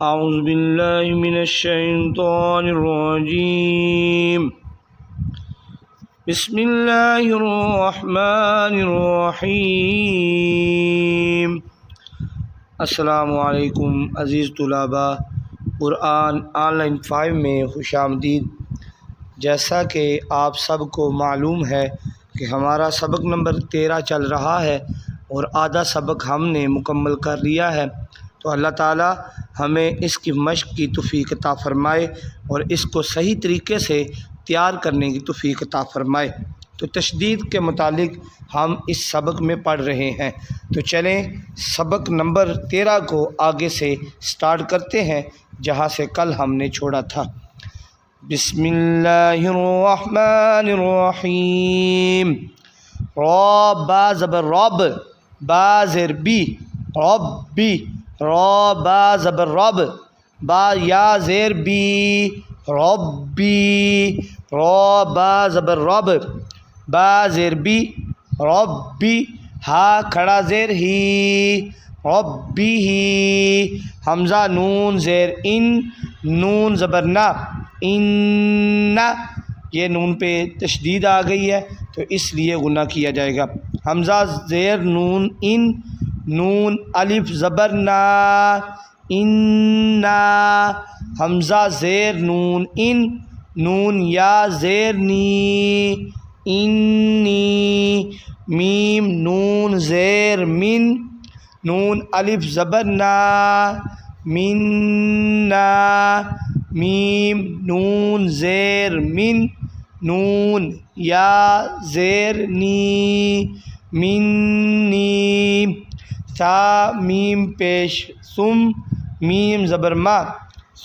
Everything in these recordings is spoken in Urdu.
اعوذ باللہ من الشیطان الرجیم بسم اللہ الرحمن الرحیم۔ السلام علیکم عزیز طلباء، قرآن آن لائن 5 میں خوش آمدید۔ جیسا کہ آپ سب کو معلوم ہے کہ ہمارا سبق نمبر 13 چل رہا ہے اور آدھا سبق ہم نے مکمل کر لیا ہے، تو اللہ تعالی ہمیں اس کی مشق کی توفیق عطا فرمائے اور اس کو صحیح طریقے سے تیار کرنے کی توفیق عطا فرمائے۔ تو تشدید کے متعلق ہم اس سبق میں پڑھ رہے ہیں، تو چلیں سبق نمبر 13 کو آگے سے سٹارٹ کرتے ہیں جہاں سے کل ہم نے چھوڑا تھا۔ بسم اللہ الرحمن الرحیم۔ را با زبر رب، با زیر بی، ربی، را با زبر رب، با یا زیر بی، ربی، را با زبر رب، با زیر بی، ربی، ہا کھڑا زیر ہی، ربی ہی، حمزہ نون زیر ان، نون زبر نا، ان، یہ نون پہ تشدید آ گئی ہے تو اس لیے غنہ کیا جائے گا۔ حمزہ زیر نون ان، نون الف زبر نا، انا، حمزہ زیر نون ان، نون یا زیر نی، انی، میم نون زیر من، نون الف زبر نا، منا، میم نون زیر من، نون یا زیر نی، منی، تا میم پیش سم، میم زبر ما،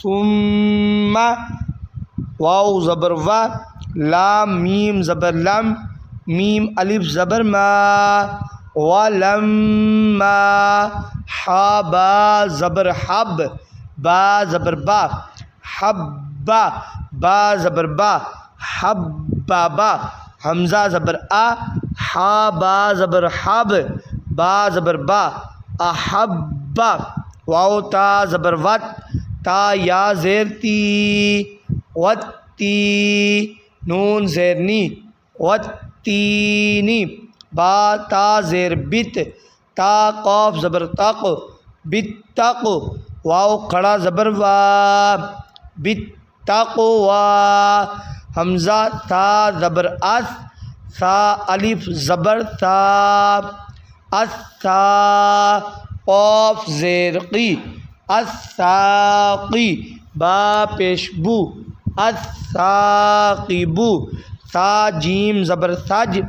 ثم، واو زبر وا، لام میم زبر لم، میم الف زبر ما، ولما، حا با زبر حب، با زبر با، حبا، با زبر با، حبابا، حمزہ زبر آ، حا با زبر حب، با زبر با، احبا، واو تا زبر وت، تا یا زیر تی، وتی، نون زیر نی، وتینی، با تا زیر بت، تا قاف زبر تق، بتق، واو کھڑا زبر وا، بتقوا، حمزہ تا زبر اس، سا الف زبر تا، اسا، قاف زیر قی، الساقی، با پیش بو، الساقبو، سا جیم زبر سج،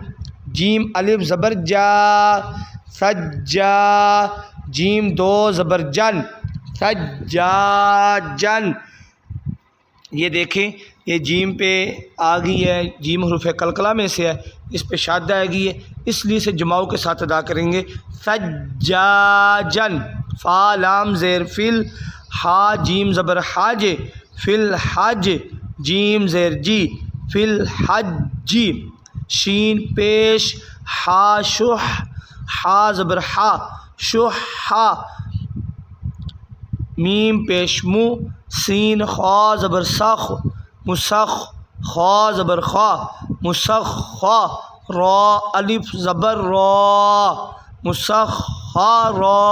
جیم الف زبر جا، سجا، جیم دو زبر جن، سجاجن۔ یہ دیکھیں یہ جیم پہ آ گئی ہے، جیم حروف قلقلہ میں سے ہے، اس پہ شاد آئے گی ہے، اس لیے اسے جماؤں کے ساتھ ادا کریں گے۔ سجاجن، فا لام زیر فل، ہا جیم زبر حج، فل حج، جیم زیر جی، فل حجی، شین پیش ہا شح، ہا زبر ہا، شحا، میم پیش مو، سین خا زبر سخ، مسخ، خا زبر خا، مسخا، را الف زبر را، مسخرا،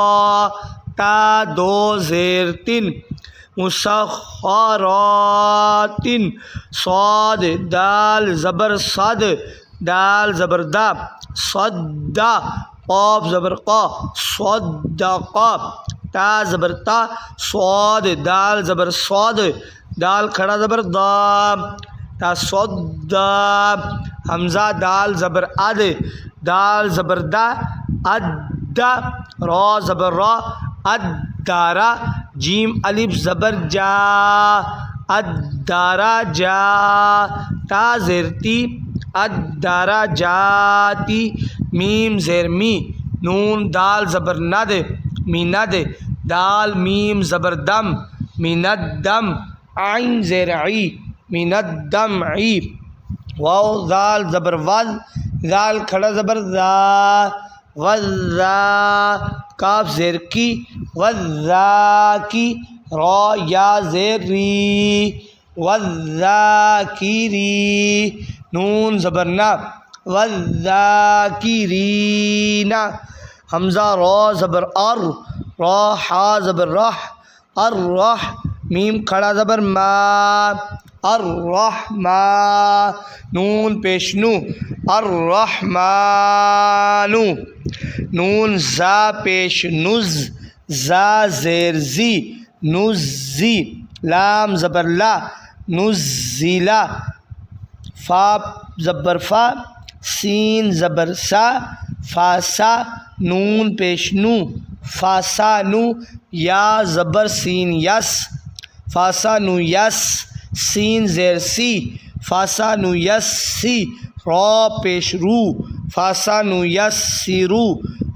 تا دو زیر تن، مسخرات، صاد دال زبر صد، دال زبر دا، صدا، قاف زبر قا، صدقا، تا زبر تا، صاد دال زبر صاد، دال کھڑا زبر دا، تا صدا، حمزہ دال زبر اد، دال زبر دا، ادا، را زبر را، ادارا، جیم الف زبر جا، ادارا جا، تا زیر تی، ادارا جاتی، میم زیر می، نون دال زبر ند، میند، دال میم زبر دم، میندم، عین زیر عی، میندمعی، واو زال زبر وز، زال کھڑا زبر زا، وزا، کاف زیر کی، وزاکی، را یا زیر ری والذاکری نون زبر نا والذاکرین حمزہ را زبر ار را حا زبر رح الرح میم کھڑا زبر ما الرحمن نون پیش نو الرحمن نون زا پیش نز زا زیر زی نزی لام زبر لا نزیلا فا زبر فا سین زبر سا فاسا نون پیش نو فاسا نو یا زبر سین یس فاسا نو یس سین زیر سی فاسا نو یس سی را پیش رو فاسا نو یس سی رو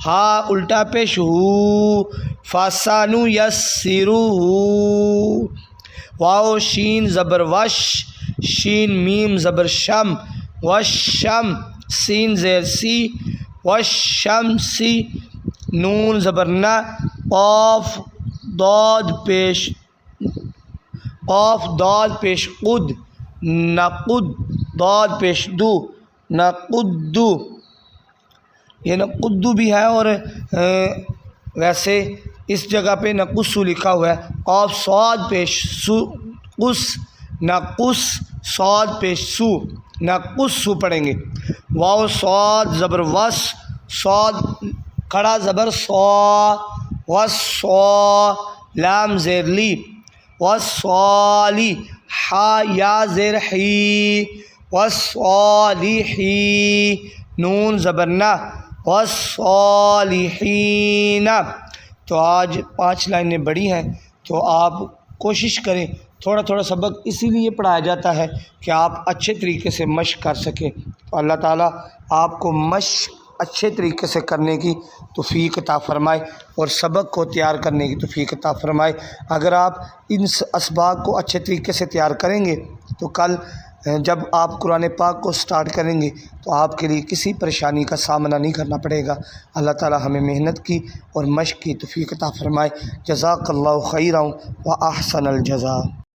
ہا الٹا پیش ہو فاسا نو یس سی رو واو شین زبر وش شین میم زبر شم وشم سین زیر سی وشمسی نون زبر نا قاف داد پیش قد نقد داد پیش دو نقدو یہ نقدو بھی ہے اور ویسے اس جگہ پہ نقصو لکھا ہوا ہے قاف صاد پیش سو قص نقص صاد پیش سو نقصو پڑھیں گے واو صاد زبر وس صاد کھڑا زبر صا وصا لام زیر لی وصالی حا یا زیر حی وصالحی نون زبر نا والصالحین تو آج 5 لائنیں بڑی ہیں تو آپ کوشش کریں تھوڑا تھوڑا سبق اسی لیے پڑھایا جاتا ہے کہ آپ اچھے طریقے سے مشق کر سکیں تو اللہ تعالیٰ آپ کو مشق اچھے طریقے سے کرنے کی توفیق عطا فرمائے اور سبق کو تیار کرنے کی توفیق عطا فرمائے۔ اگر آپ ان اسباق کو اچھے طریقے سے تیار کریں گے تو کل جب آپ قرآن پاک کو سٹارٹ کریں گے تو آپ کے لیے کسی پریشانی کا سامنا نہیں کرنا پڑے گا۔ اللہ تعالی ہمیں محنت کی اور مشق کی توفیق عطا فرمائے۔ جزاک اللہ خیرا و احسن الجزاء۔